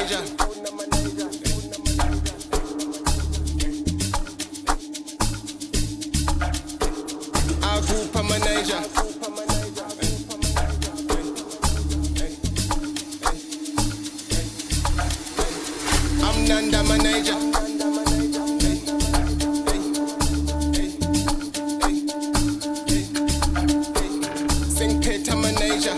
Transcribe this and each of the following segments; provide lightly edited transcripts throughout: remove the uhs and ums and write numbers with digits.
manager. Agupha manager. I'm Nanda manager. Sing Peter manager.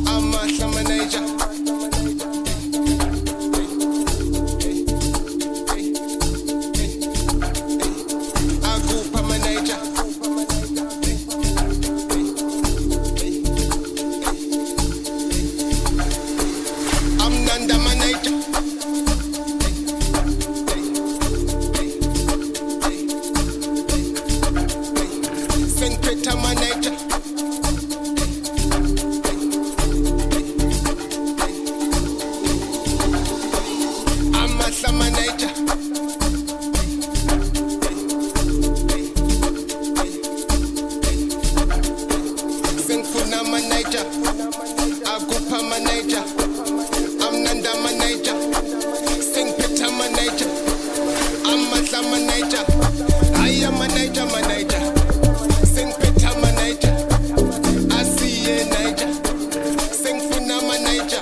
I'm Masha manager. Agupha manager. I'm Nanda manager. Sing Peter manager. I'm Masha manager. Sing Funa manager. Agupha manager. I'm Nanda manager. Sing Peter manager. I'm Masha manager. I am manager. Sing Peter manager. I see a manager. Sing Funa manager.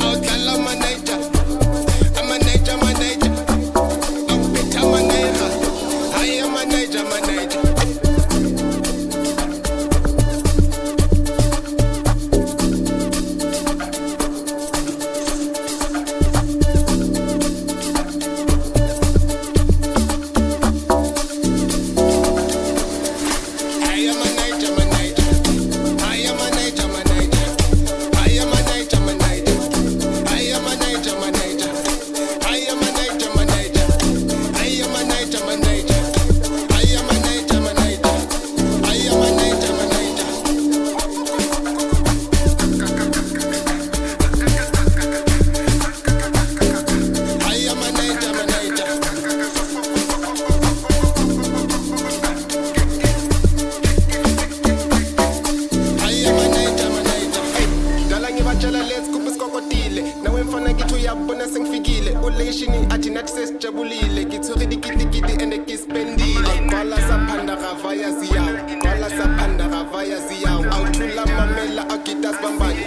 Outlaw manager. I'm manager. I'm Peter manager. I am manager. Uyabona sengifikile uleshini athi nathi sesijabulile ngithuke dikiti ende kispendile qala saphanda gavaya ziyawo awuthula mamela agitas bambani